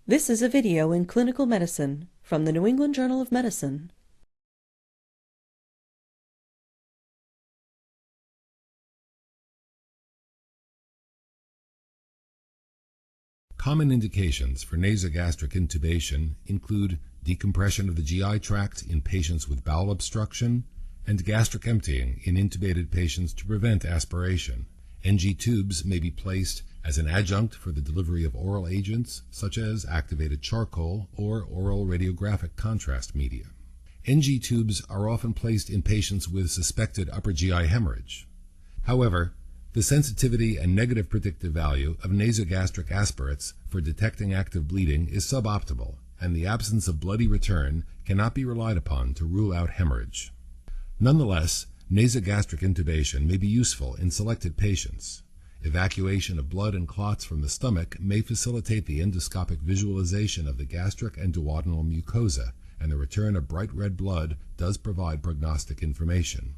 This is a video in clinical medicine from the New England Journal of Medicine. Common indications for nasogastric intubation include decompression of the GI tract in patients with bowel obstruction and gastric emptying in intubated patients to prevent aspiration. NG tubes may be placed as an adjunct for the delivery of oral agents such as activated charcoal or oral radiographic contrast media. NG tubes are often placed in patients with suspected upper GI hemorrhage. However, the sensitivity and negative predictive value of nasogastric aspirates for detecting active bleeding is suboptimal, and the absence of bloody return cannot be relied upon to rule out hemorrhage. Nonetheless, nasogastric intubation may be useful in selected patients. Evacuation of blood and clots from the stomach may facilitate the endoscopic visualization of the gastric and duodenal mucosa, and the return of bright red blood does provide prognostic information.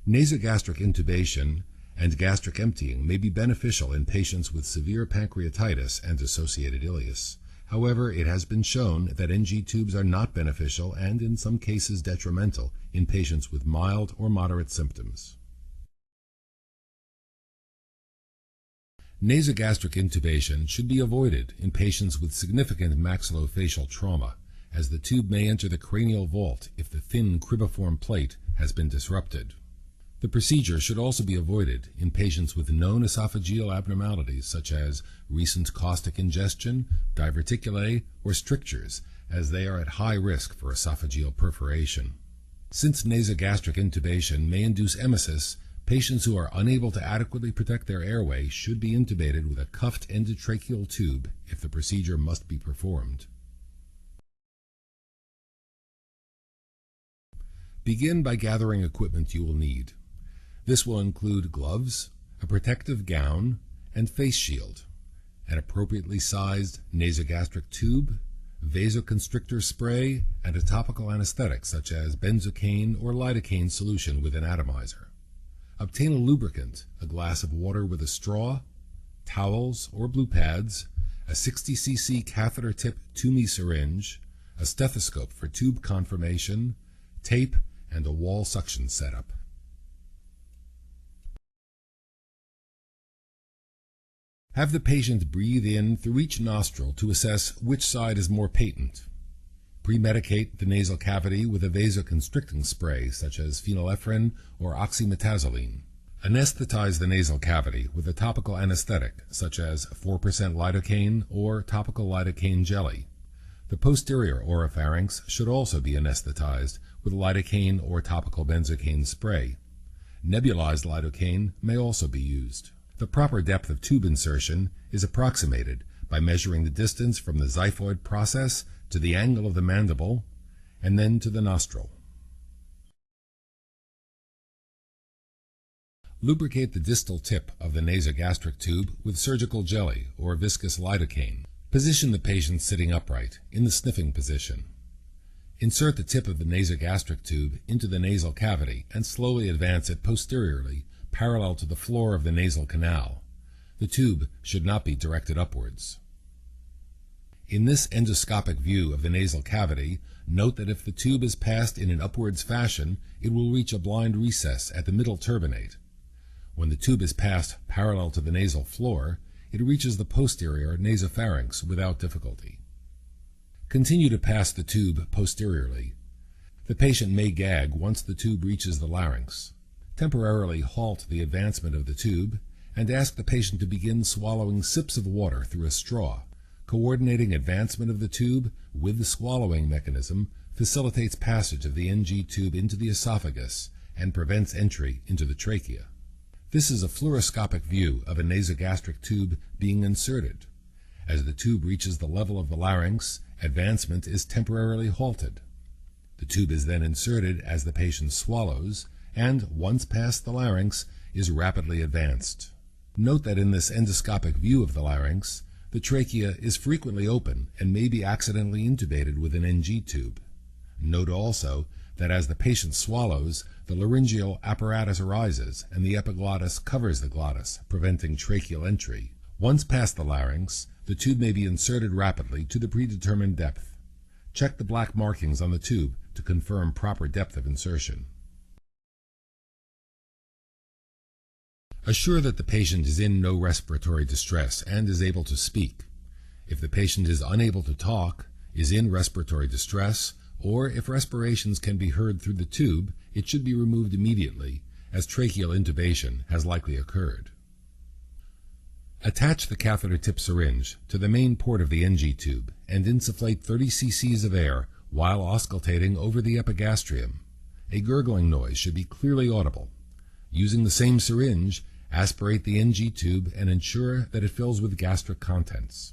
Nasogastric intubation and gastric emptying may be beneficial in patients with severe pancreatitis and associated ileus. However, it has been shown that NG tubes are not beneficial and in some cases detrimental in patients with mild or moderate symptoms. Nasogastric intubation should be avoided in patients with significant maxillofacial trauma, as the tube may enter the cranial vault if the thin cribiform plate has been disrupted. The procedure should also be avoided in patients with known esophageal abnormalities such as recent caustic ingestion, diverticulae, or strictures, as they are at high risk for esophageal perforation. Since nasogastric intubation may induce emesis, patients who are unable to adequately protect their airway should be intubated with a cuffed endotracheal tube if the procedure must be performed. Begin by gathering equipment you will need. This will include gloves, a protective gown, and face shield, an appropriately sized nasogastric tube, vasoconstrictor spray, and a topical anesthetic such as benzocaine or lidocaine solution with an atomizer. Obtain a lubricant, a glass of water with a straw, towels or blue pads, a 60 cc catheter tip Toumi syringe, a stethoscope for tube confirmation, tape, and a wall suction setup. Have the patient breathe in through each nostril to assess which side is more patent. Premedicate the nasal cavity with a vasoconstricting spray such as phenylephrine or oxymetazoline. Anesthetize the nasal cavity with a topical anesthetic such as 4% lidocaine or topical lidocaine jelly. The posterior oropharynx should also be anesthetized with lidocaine or topical benzocaine spray. Nebulized lidocaine may also be used. The proper depth of tube insertion is approximated by measuring the distance from the xiphoid process to the angle of the mandible and then to the nostril. Lubricate the distal tip of the nasogastric tube with surgical jelly or viscous lidocaine. Position the patient sitting upright in the sniffing position. Insert the tip of the nasogastric tube into the nasal cavity and slowly advance it posteriorly parallel to the floor of the nasal canal. The tube should not be directed upwards. In this endoscopic view of the nasal cavity, note that if the tube is passed in an upwards fashion, it will reach a blind recess at the middle turbinate. When the tube is passed parallel to the nasal floor, it reaches the posterior nasopharynx without difficulty. Continue to pass the tube posteriorly. The patient may gag once the tube reaches the larynx. Temporarily halt the advancement of the tube and ask the patient to begin swallowing sips of water through a straw. Coordinating advancement of the tube with the swallowing mechanism facilitates passage of the NG tube into the esophagus and prevents entry into the trachea. This is a fluoroscopic view of a nasogastric tube being inserted. As the tube reaches the level of the larynx, advancement is temporarily halted. The tube is then inserted as the patient swallows, and once past the larynx, is rapidly advanced. Note that in this endoscopic view of the larynx, the trachea is frequently open and may be accidentally intubated with an NG tube. Note also that as the patient swallows, the laryngeal apparatus arises and the epiglottis covers the glottis, preventing tracheal entry. Once past the larynx, the tube may be inserted rapidly to the predetermined depth. Check the black markings on the tube to confirm proper depth of insertion. Assure that the patient is in no respiratory distress and is able to speak. If the patient is unable to talk, is in respiratory distress, or if respirations can be heard through the tube, it should be removed immediately, as tracheal intubation has likely occurred. Attach the catheter tip syringe to the main port of the NG tube and insufflate 30 cc of air while auscultating over the epigastrium. A gurgling noise should be clearly audible. Using the same syringe, aspirate the NG tube and ensure that it fills with gastric contents.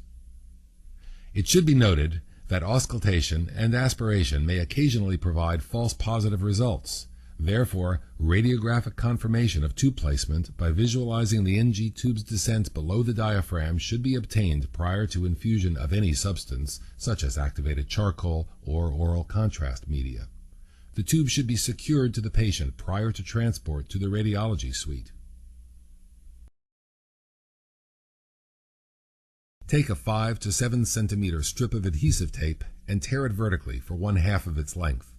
It should be noted that auscultation and aspiration may occasionally provide false positive results. Therefore, radiographic confirmation of tube placement by visualizing the NG tube's descent below the diaphragm should be obtained prior to infusion of any substance, such as activated charcoal or oral contrast media. The tube should be secured to the patient prior to transport to the radiology suite. Take a 5 to 7 centimeter strip of adhesive tape and tear it vertically for 1/2 of its length.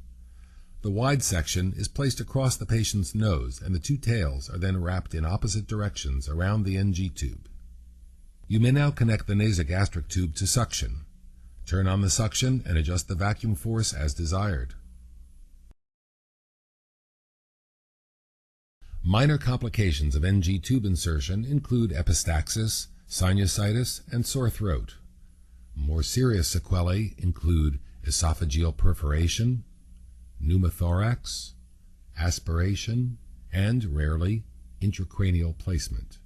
The wide section is placed across the patient's nose, and the two tails are then wrapped in opposite directions around the NG tube. You may now connect the nasogastric tube to suction. Turn on the suction and adjust the vacuum force as desired. Minor complications of NG tube insertion include epistaxis, sinusitis, and sore throat. More serious sequelae include esophageal perforation, pneumothorax, aspiration, and, rarely, intracranial placement.